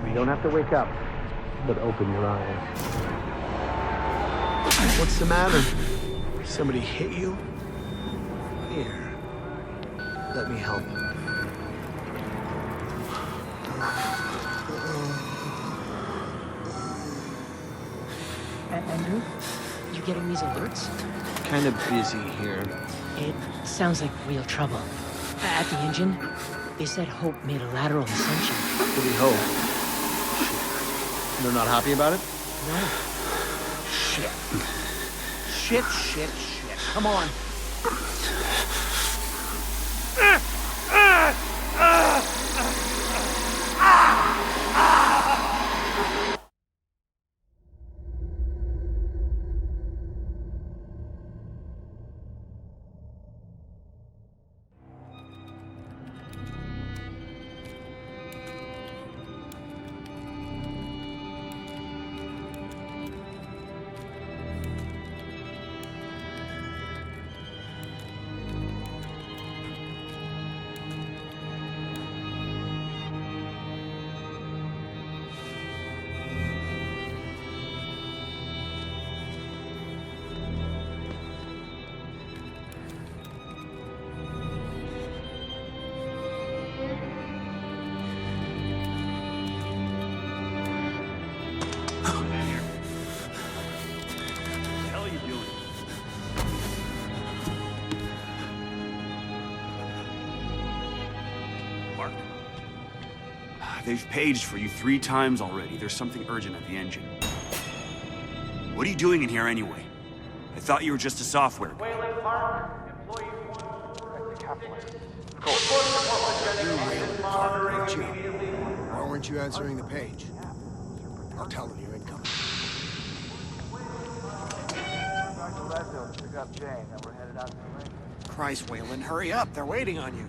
You don't have to wake up, but open your eyes. What's the matter? Somebody hit you? Here. Let me help. Andrew, you getting these alerts? Kind of busy here. It sounds like real trouble. At the engine, they said Hope made a lateral ascension. What do you hope? They're not happy about it? No. Shit. Come on. They've paged for you 3 times already. There's something urgent at the engine. What are you doing in here anyway? I thought you were just a software guy. Wayland Park, employee 1, the capitalist. Why weren't you answering the page? I'll tell them you're incoming. Dr. Ledville, pick up Jane, and we're headed out to the lake. Christ, Wayland, hurry up. They're waiting on you.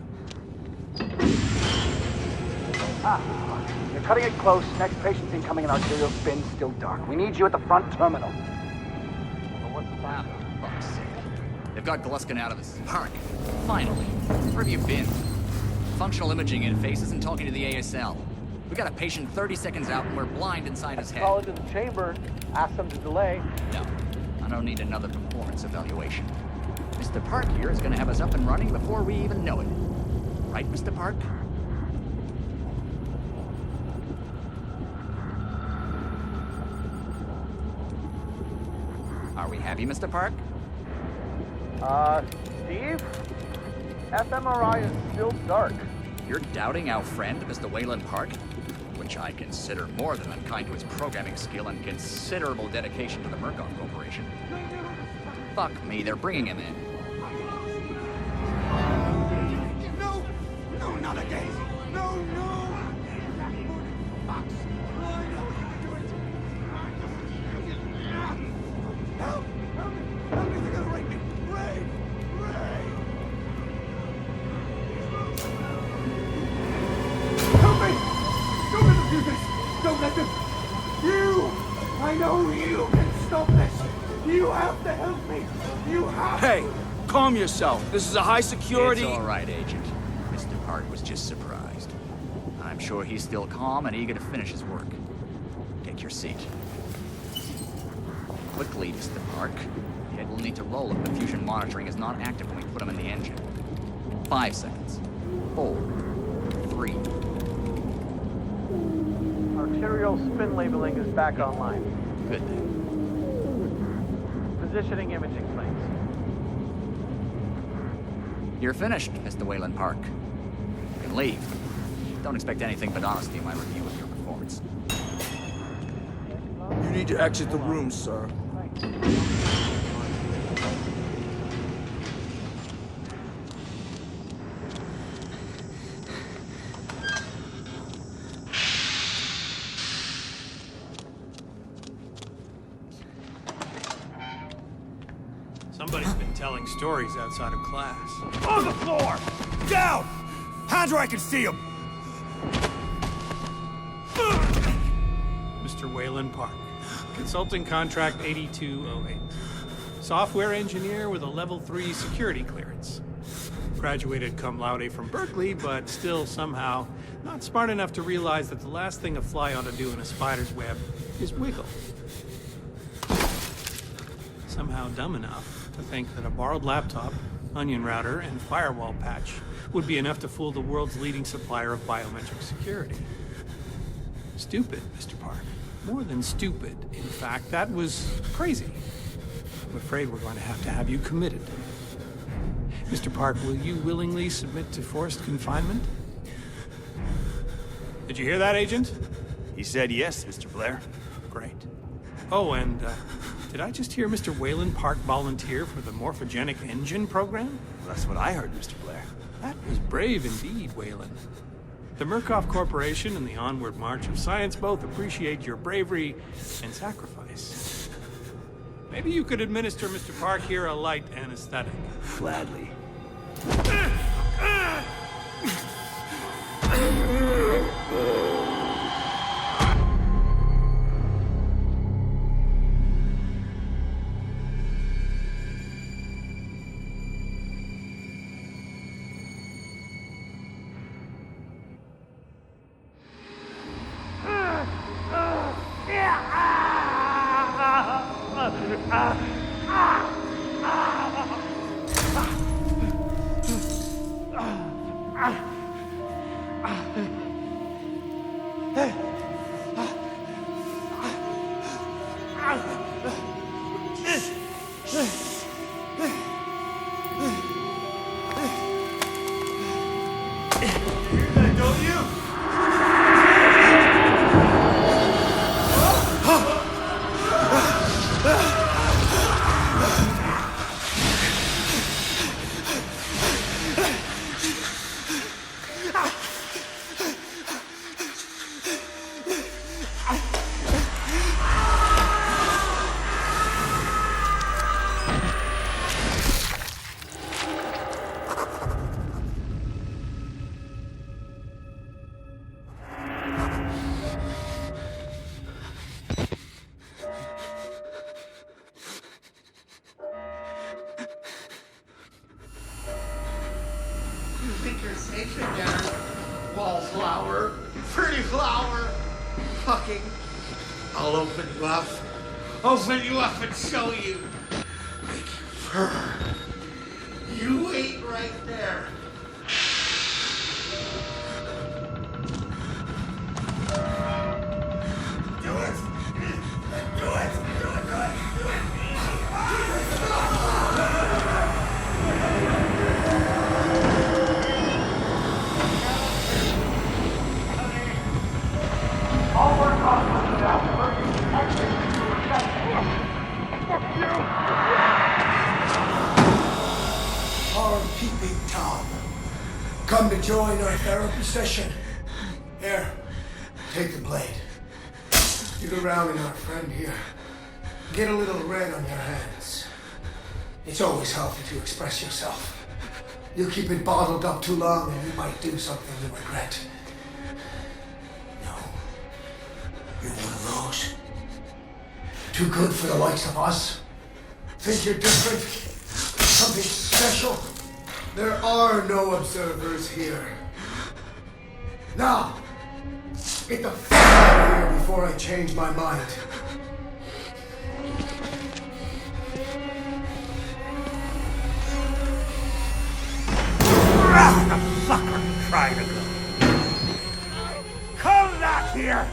You're cutting it close. Next patient's incoming in arterial spin, still dark. We need you at the front terminal. Well, what's the plan? Fuck's sake. They've got Gluskin out of this park. Finally. Where have you been? Functional imaging interface isn't talking to the ASL. We got a patient 30 seconds out and we're blind inside his head. Call into the chamber. Ask them to delay. No. I don't need another performance evaluation. Mr. Park here is gonna have us up and running before we even know it. Right, Mr. Park? Are we happy, Mr. Park? Steve? fMRI is still dark. You're doubting our friend, Mr. Wayland Park? Which I consider more than unkind to his programming skill and considerable dedication to the Murkoff Corporation. Fuck me, they're bringing him in. No, not again. No. Help me, they're gonna rape me. Ray! Help me! Don't let them do this! Don't let them! You! I know you can stop this! You have to help me! You have Hey, calm yourself. This is a high security... It's all right, Agent. Mr. Park was just surprised. I'm sure he's still calm and eager to finish his work. Take your seat. Quickly, Mr. Park. The head will need to roll if the fusion monitoring is not active when we put him in the engine. 5 seconds. 4, 3. Arterial spin labeling is back online. Good then. Positioning imaging planes. You're finished, Mr. Wayland Park. You can leave. Don't expect anything but honesty in my review of your performance. You need to exit the room, sir. Somebody's been telling stories outside of class. On the floor! Down! Hands where I can see them! Mr. Wayland Park. Consulting contract 8208. Software engineer with a level 3 security clearance. Graduated cum laude from Berkeley, but still somehow Not smart enough to realize that the last thing a fly ought to do in a spider's web is wiggle. Somehow dumb enough to think that a borrowed laptop, onion router, and firewall patch would be enough to fool the world's leading supplier of biometric security. Stupid, Mr. Park. More than stupid, in fact. That was crazy. I'm afraid we're going to have you committed. Mr. Park, will you willingly submit to forced confinement? Did you hear that, Agent? He said yes, Mr. Blair. Great. Oh, and did I just hear Mr. Wayland Park volunteer for the morphogenic engine program? Well, that's what I heard, Mr. Blair. That was brave indeed, Wayland. The Murkoff Corporation and the Onward March of Science both appreciate your bravery and sacrifice. Maybe you could administer Mr. Park here a light anesthetic. Gladly. Think you're safe in there, wallflower, pretty flower, fucking. I'll open you up and show you. Make you fur. You wait right there. Do it! Do it! Do it! Do it! All work on now. R.P. Big Tom. Come to join our therapy session. Here, take the blade. You go round in our friend here. Get a little red on your hands. It's always healthy to express yourself. You keep it bottled up too long and you might do something you regret. You're one of those. Too good for the likes of us. Think you're different? Something special? There are no observers here. Now, get the fuck out of here before I change my mind. The fucker tried to go. Come back here!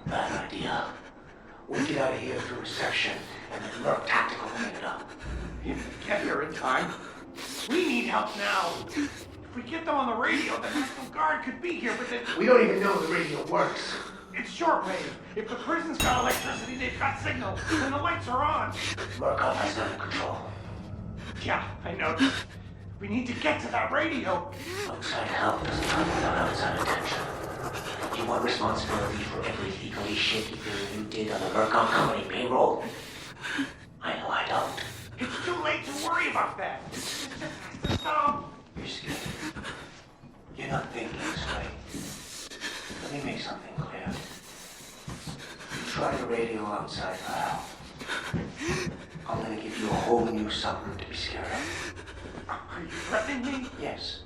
Bad idea. We get out of here through reception and then Merc Tactical will pick it up. You get here in time. We need help now. If we get them on the radio, the National Guard could be here, but then... We don't even know the radio works. It's shortwave. If the prison's got electricity, they've got signal, and the lights are on. Murkoff has them in control. Yeah, I know. We need to get to that radio. Outside help doesn't come without outside attention. You want responsibility for every legally shaky thing you did on the Murkoff Company payroll? I know I don't. It's too late to worry about that. It's just Tom. You're scared. You're not thinking this way. Let me make something clear. You try to radio outside Val, I'm gonna give you a whole new something to be scared of. Are you threatening me? Yes.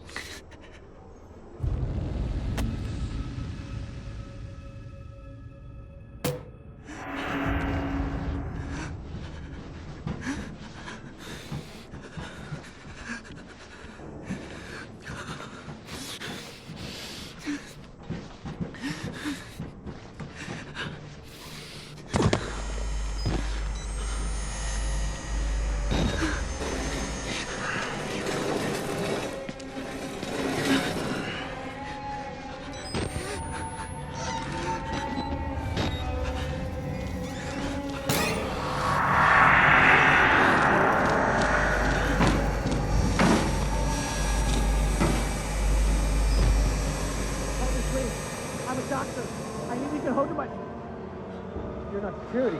You're not security.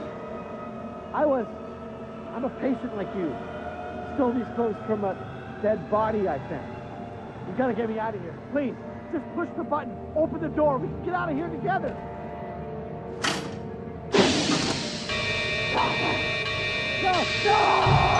I'm a patient like you. Stole these clothes from a dead body, I think. You gotta get me out of here. Please, just push the button. Open the door. We can get out of here together. No!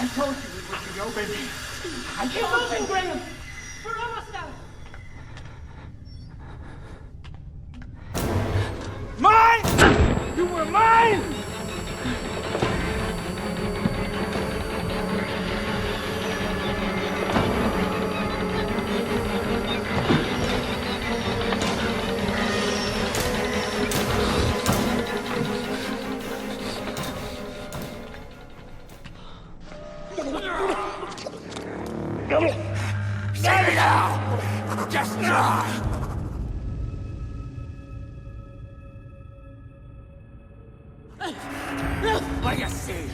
I told you we wouldn't go, baby. I told you. Graham! We're almost out! Mine! You were mine! Say it now! Just die! Legacy!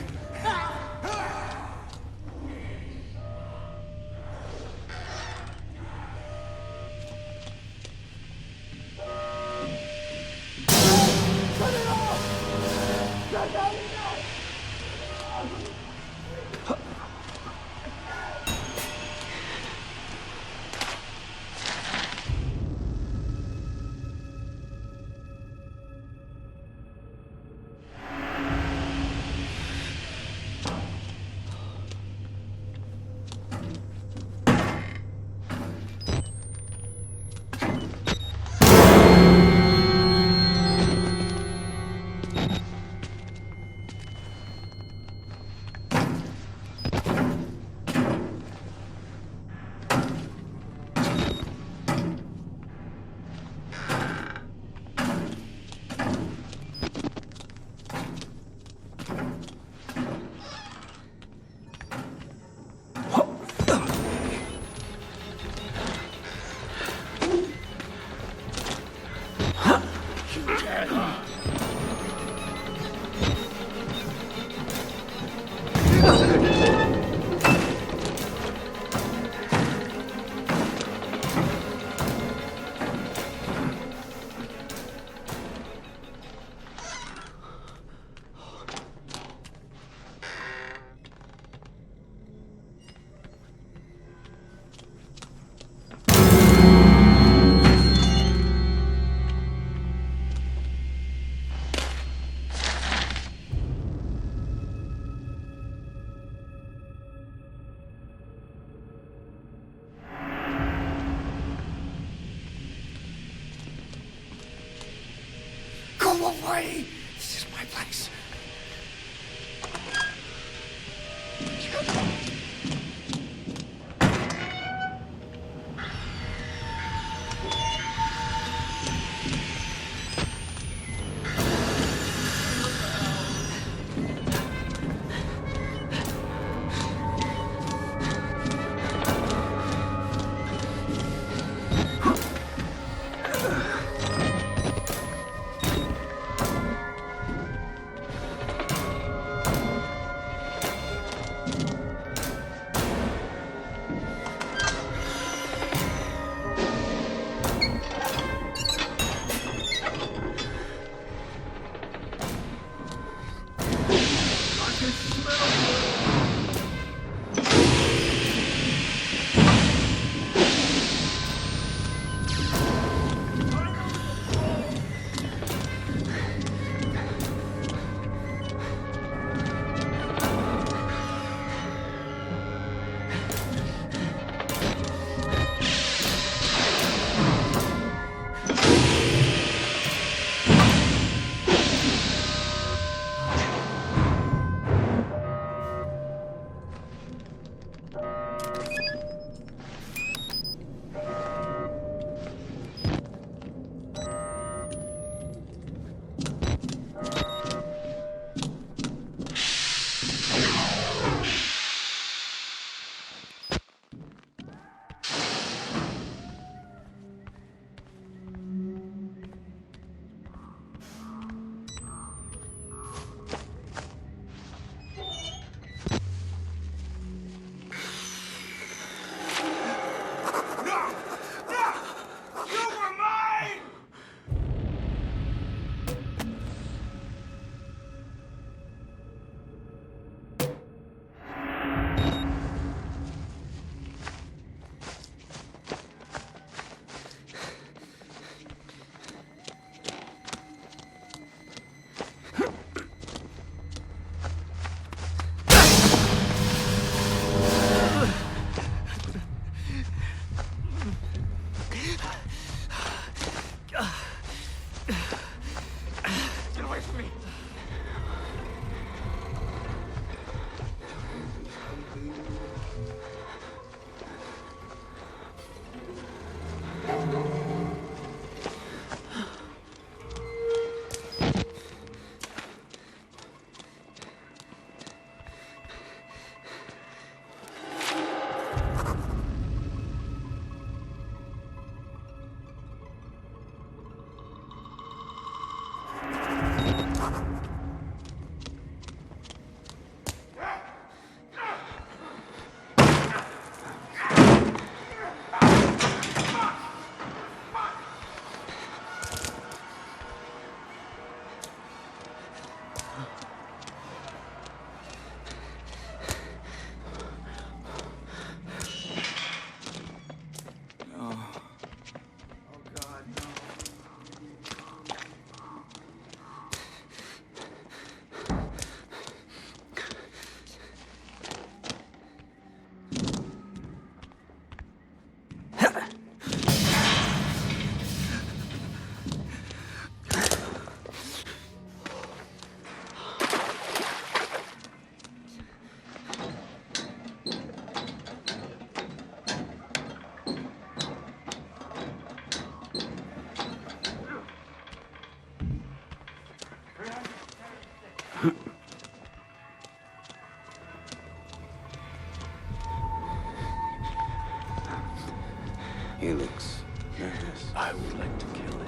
away! This is my place. He looks nervous. I would like to kill him.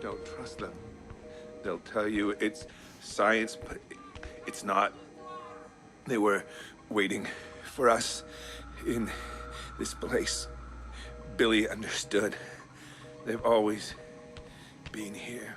Don't trust them. They'll tell you it's science, but it's not. They were waiting for us in this place. Billy understood. They've always been here.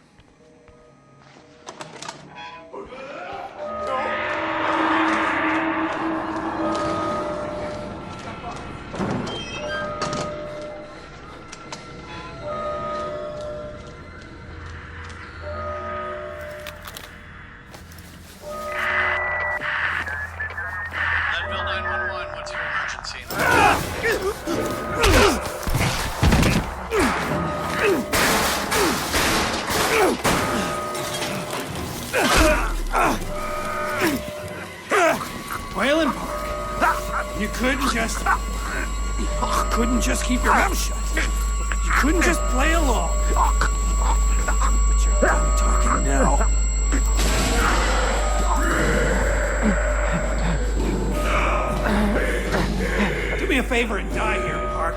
Leadville 911, what's your emergency? Wayland Park. You couldn't just keep your mouth shut. You couldn't just play along. But you're done talking now. Do me a favor and die here, Park.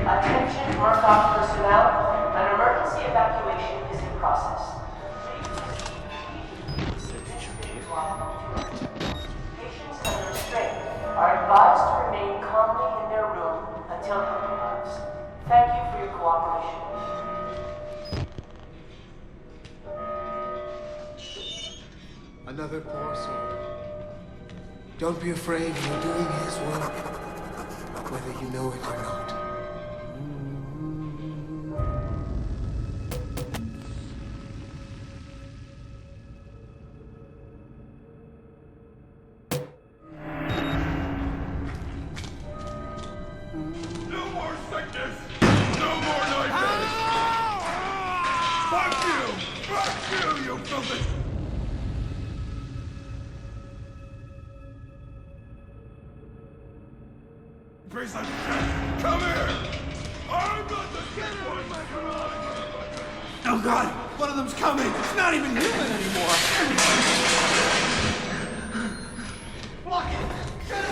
Attention, Murkoff personnel. An emergency evacuation is in process. Patients under restraint are advised to remain calmly in their room until help arrives. Thank you for your cooperation. Another poor soul. Don't be afraid, you're doing his work, whether you know it or not. No more sickness! No more nightmares! Fuck you! Fuck you, you filthy... Piece of shit! Come here! I'm not the skin one! Oh God, one of them's coming. It's not even human anymore. Block it! Get it!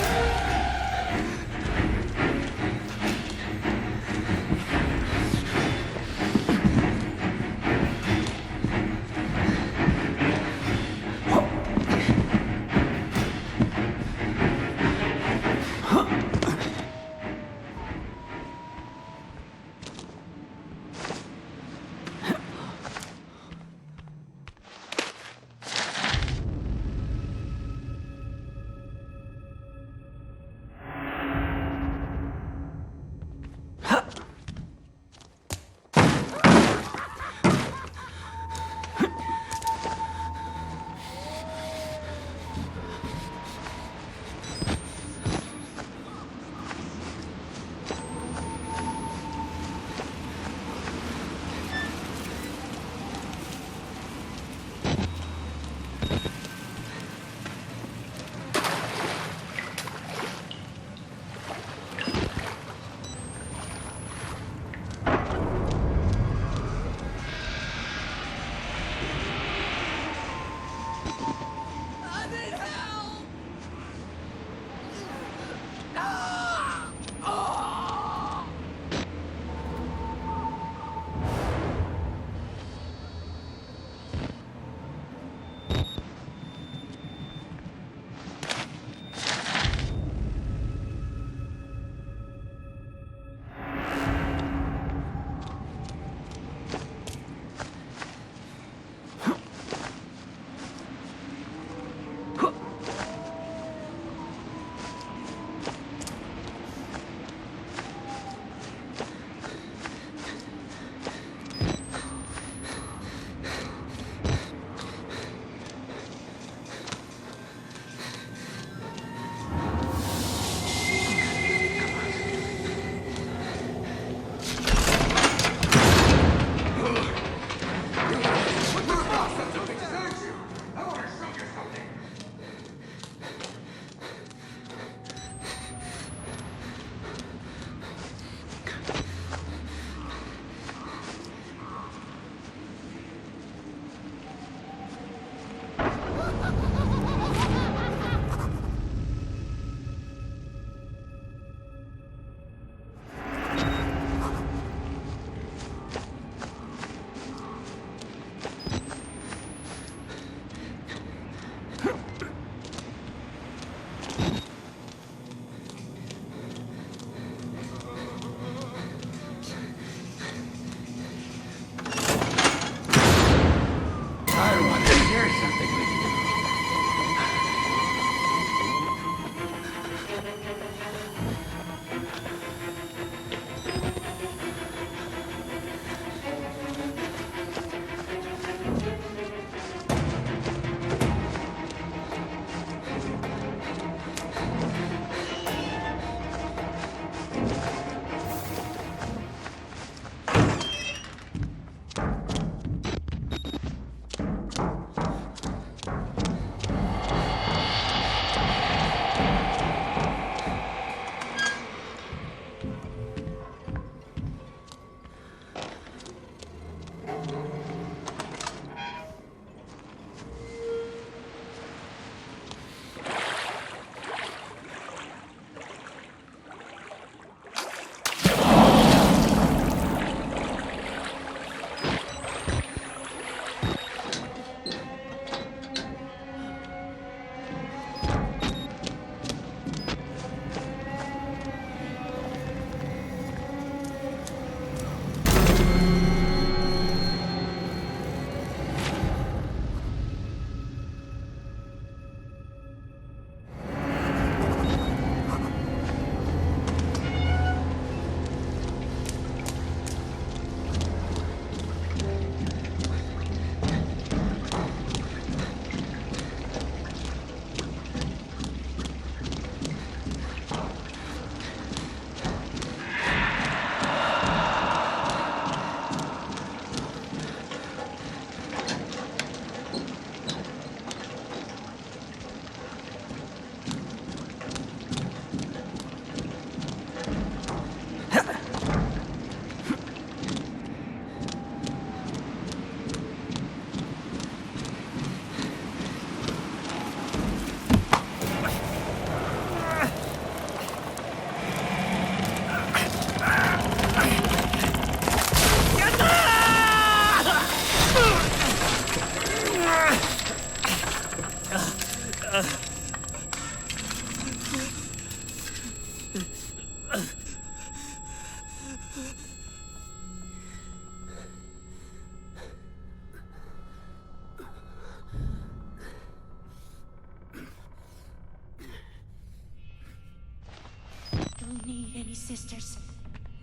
any sisters.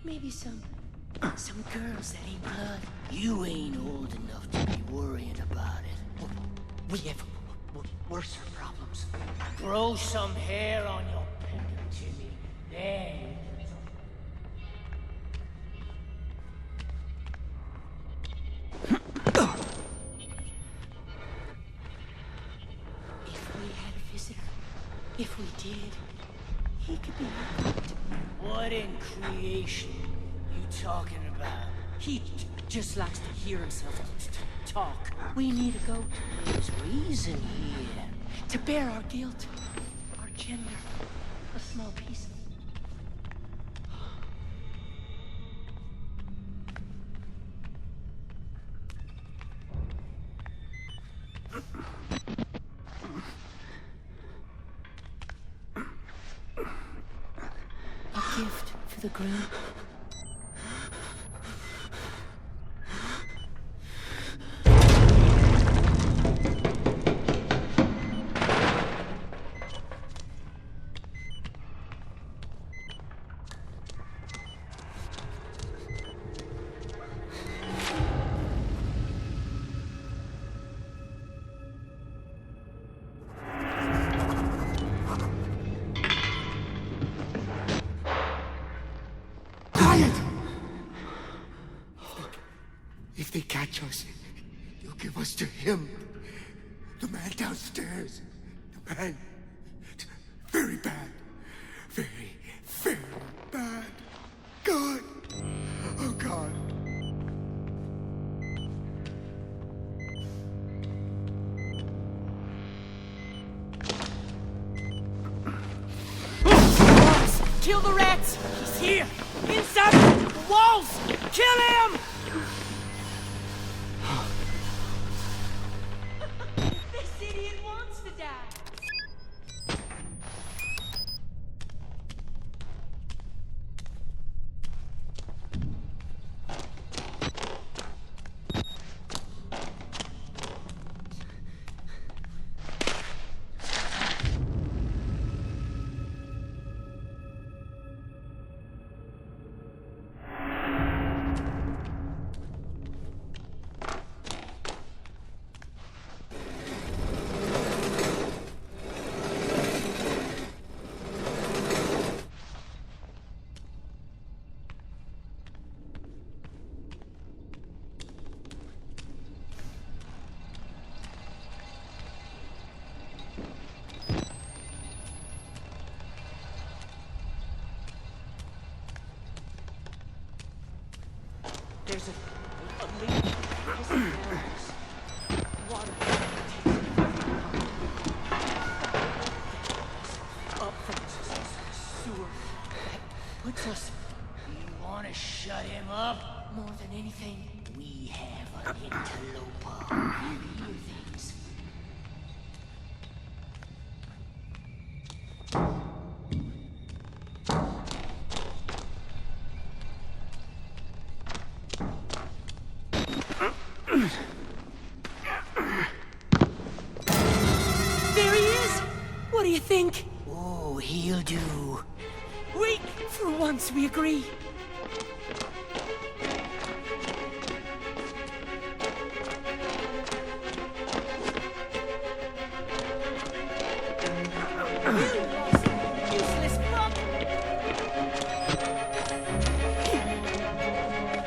Maybe some girls that ain't blood. You ain't old enough to be worrying about it. We have worse problems. Grow some hair on your pendant, Jimmy. Then. If we had a visitor, if we did, he could be helped. What in creation you talking about? He just likes to hear himself talk. We need to go. There's reason here. To bear our guilt, our gender, a small piece of it. A gift for the groom. If they catch us, you'll give us to him. The man downstairs. The man. Very bad. Very, very bad. God. Oh, God. Kill the rats! He's here! Inside the walls! Kill him! This idiot wants to die! There's a leak. Water. Up from the sewer. That puts us. You want to shut him up? More than anything. We have an interloper. You hear things. There he is! What do you think? Oh, he'll do. Weak! For once we agree. Useless fuck!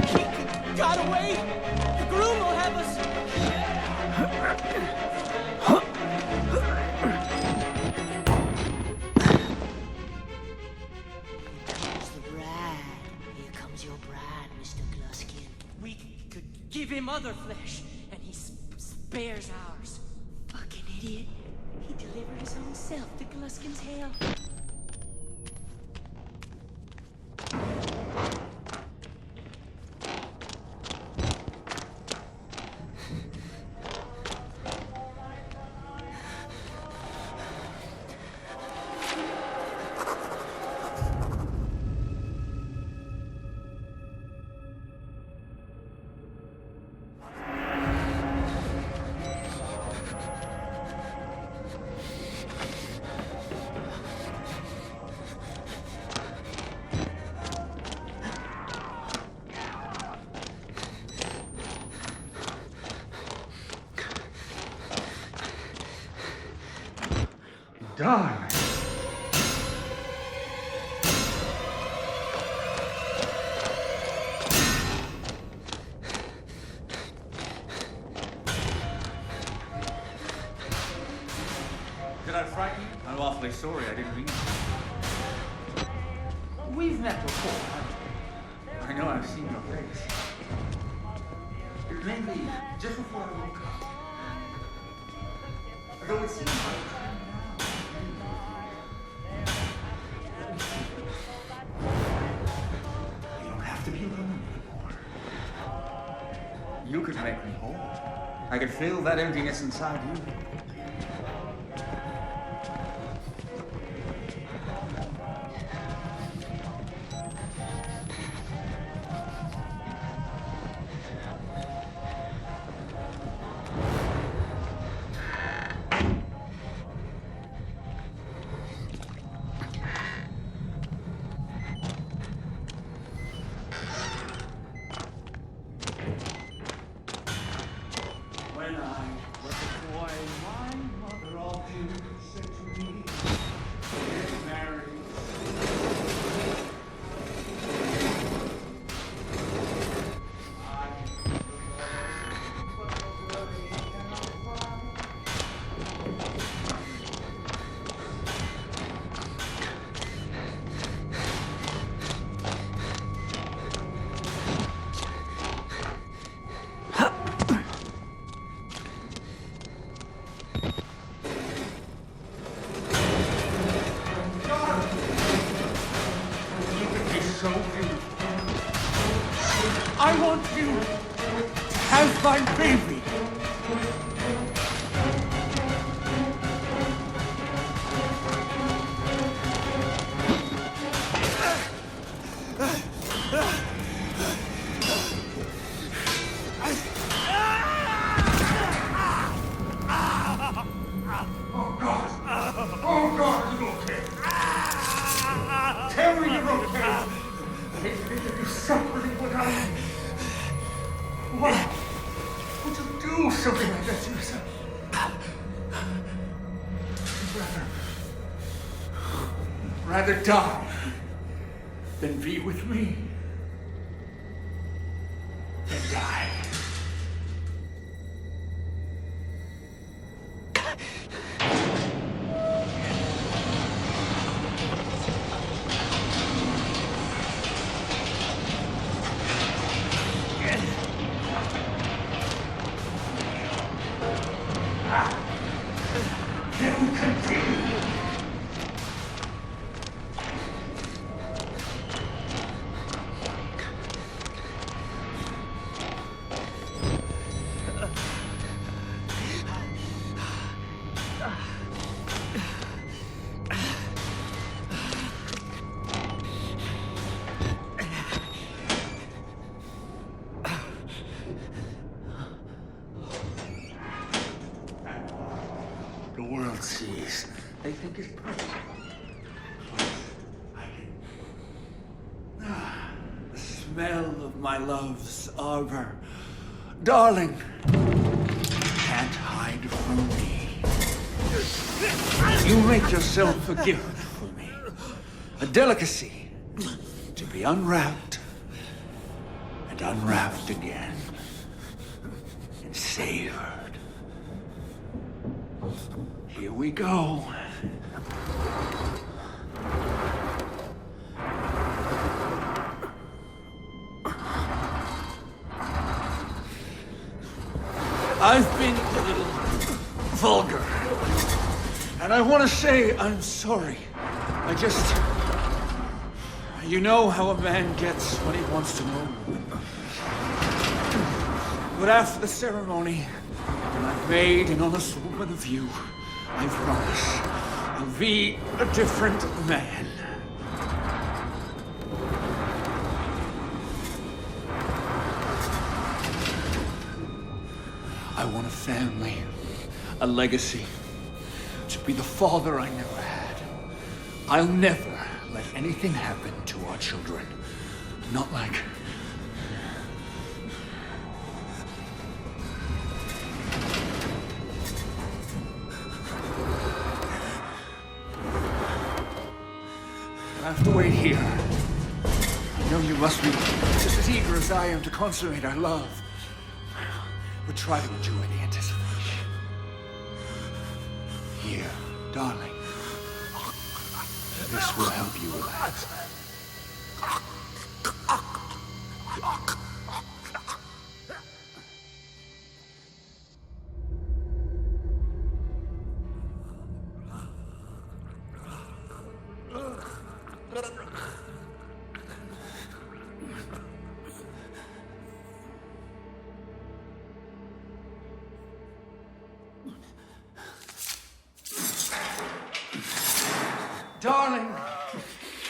He got away! The groom will have us! Give him other flesh, and he spares ours. Fucking idiot. He delivered his own self to Gluskin's hell. Darling. Did I frighten you? I'm awfully sorry, I didn't mean to. We've met before, haven't we? I know I've seen your face. It may be just before I woke up. Though it seems like time now. You don't have to be alone anymore. You could make me whole. I could feel that emptiness inside you. When I was a boy, my mother often said to me, "Get married." So beautiful. I want you to have my baby. Oh God, are you okay? Tell me you're okay. You're suffering what I... Why would you do something like that to yourself? Rather die than be with me. Than die. The world sees. They think it's perfect. I can... the smell of my love's arbor. Darling, can't hide from me. You make yourself a gift for me. A delicacy to be unwrapped and unwrapped again and savored. Here we go. I've been a little vulgar. And I want to say I'm sorry. I just... You know how a man gets when he wants to know. But after the ceremony, when I've made an honest woman of you, I promise I'll be a different man. I want a family, a legacy, to be the father I never had. I'll never let anything happen to our children. Not like... I have to wait here. I know you must be just as eager as I am to consummate our love. But try to enjoy the anticipation. Here, darling. This will help you relax. Darling,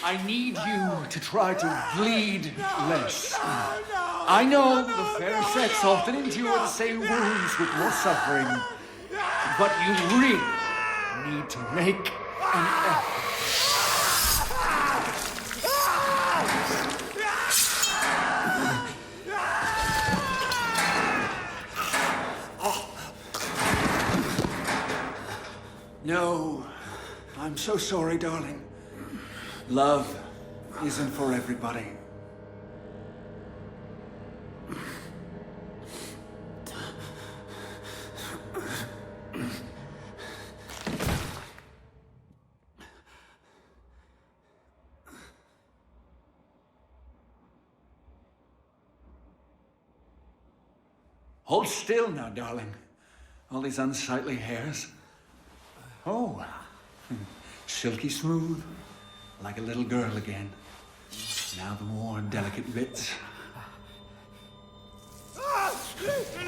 I need you to try to bleed less. I know the fair sex often endure the same wounds with more suffering, but you really need to make an effort. No, I'm so sorry, darling. Love isn't for everybody. Hold still now, darling. All these unsightly hairs. Oh, silky smooth, like a little girl again. Now the more delicate bits.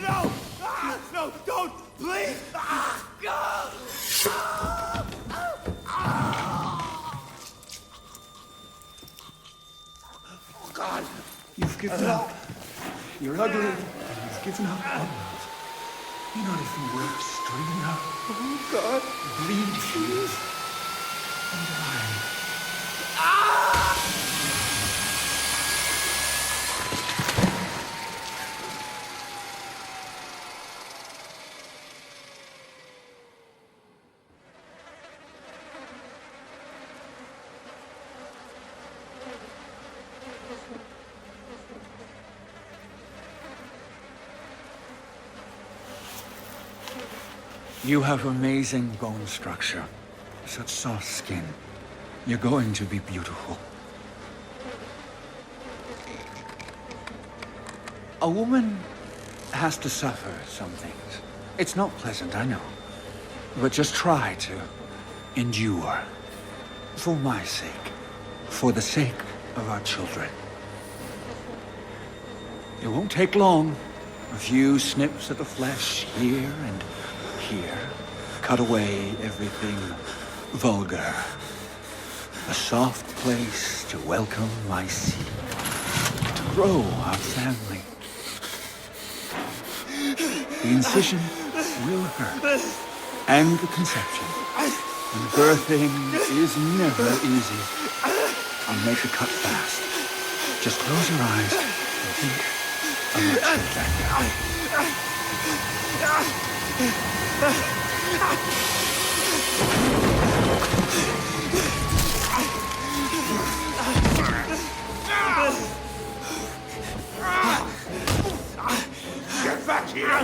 No! No, don't! Please! Oh, God! You've given up. You're ugly, and you've given up on love. You're not even worth stringing up. Oh, God. Bleed for you. And die. You have amazing bone structure, such soft skin. You're going to be beautiful. A woman has to suffer some things. It's not pleasant, I know. But just try to endure. For my sake. For the sake of our children. It won't take long. A few snips at the flesh here and here. Cut away everything vulgar. A soft place to welcome my seed. To grow our family. The incision will hurt. And the conception. And birthing is never easy. I'll make the cut fast. Just close your eyes and think of your children. Get back here!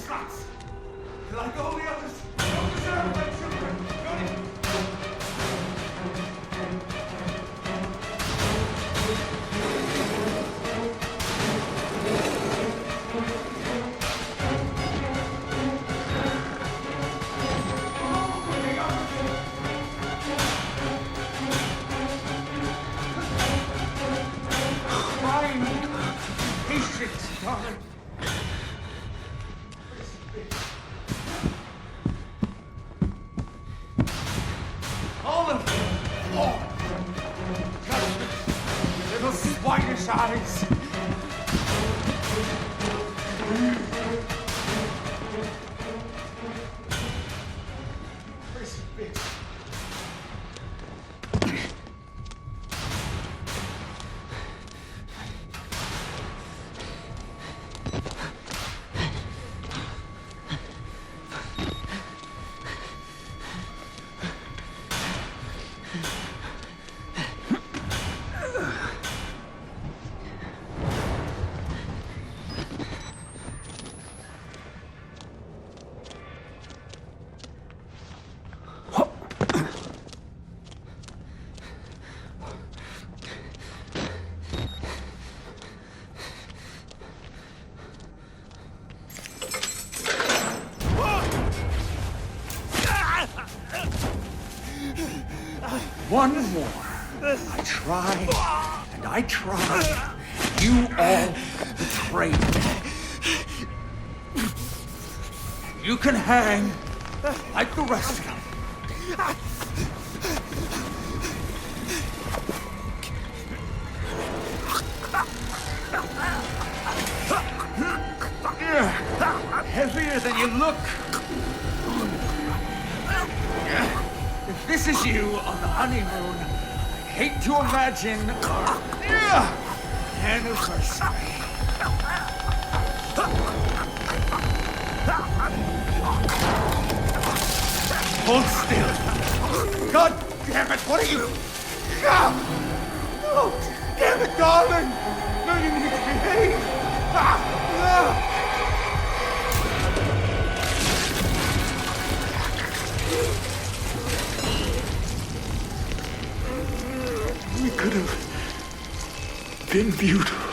guts. Like all the others, don't deserve my children. Patience, darling. All of them. All. Judgment. Little swinish eyes. Prison bitch. One more. I tried, and I tried. You all betrayed me. You can hang like the rest of them. Heavier than you look. If this is you on the honeymoon, I hate to imagine our anniversary. Hold still. God damn it, what are you? Oh, damn it, darling. No, you need to behave. We could have been beautiful.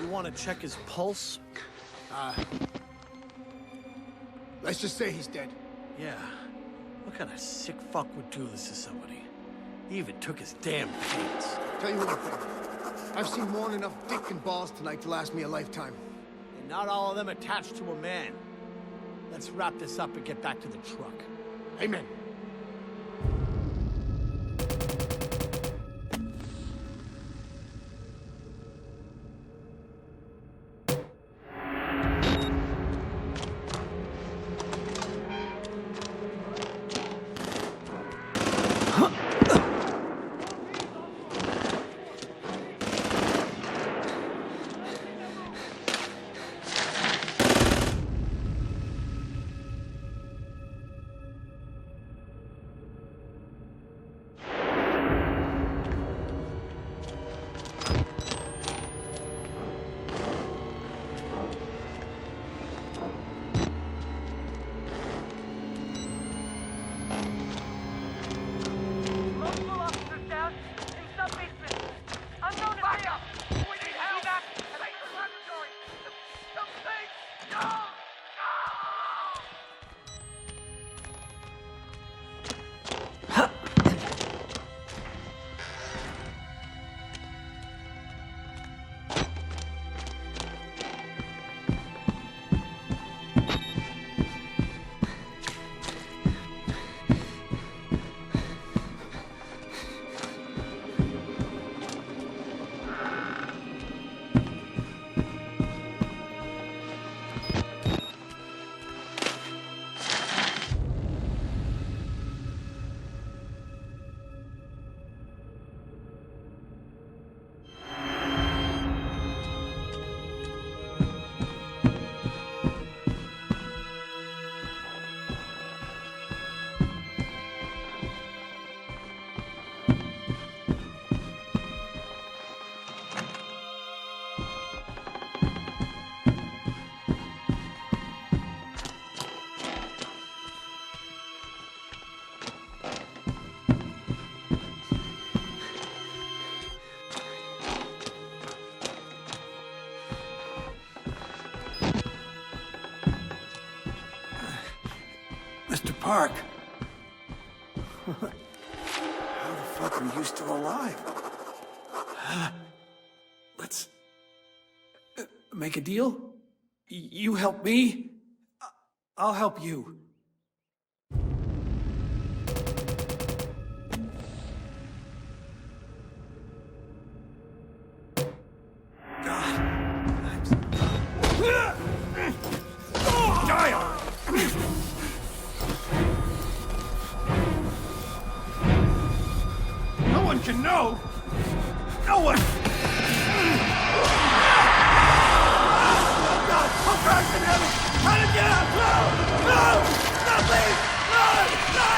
Want to check his pulse? Let's just say he's dead. Yeah. What kind of sick fuck would do this to somebody? He even took his damn pants. Tell you one thing. I've seen more than enough dick and balls tonight to last me a lifetime. And not all of them attached to a man. Let's wrap this up and get back to the truck. Amen. Mr. Park. How the fuck are you still alive? Let's make a deal. You help me, I'll help you. No one can know! No one! Oh God! Oh Christ in heaven! How to get out! No! No! No, please! No! No!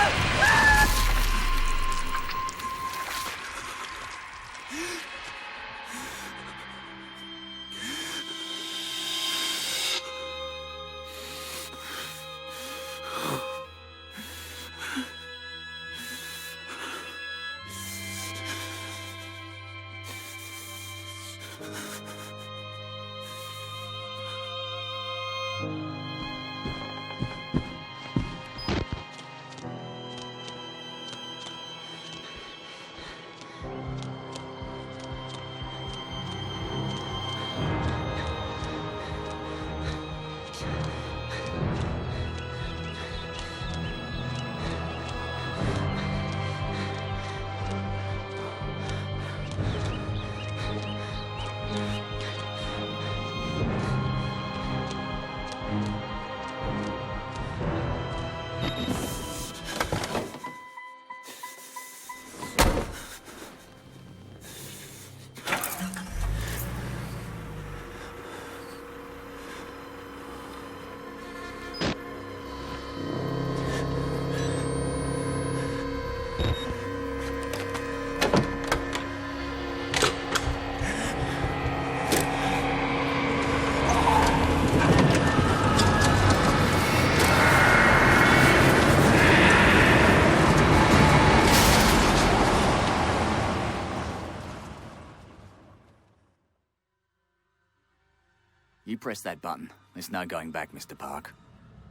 You press that button. There's no going back, Mr. Park.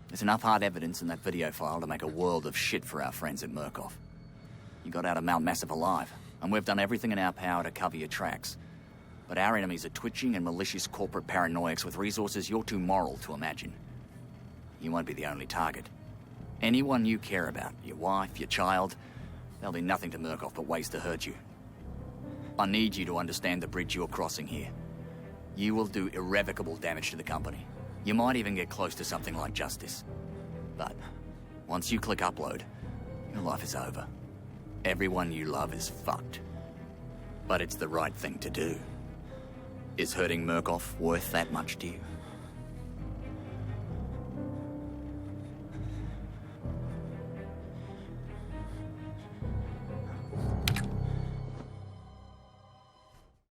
There's enough hard evidence in that video file to make a world of shit for our friends at Murkoff. You got out of Mount Massive alive, and we've done everything in our power to cover your tracks. But our enemies are twitching and malicious corporate paranoics with resources you're too moral to imagine. You won't be the only target. Anyone you care about, your wife, your child, they'll do nothing to Murkoff but ways to hurt you. I need you to understand the bridge you're crossing here. You will do irrevocable damage to the company. You might even get close to something like justice. But once you click upload, your life is over. Everyone you love is fucked. But it's the right thing to do. Is hurting Murkoff worth that much to you?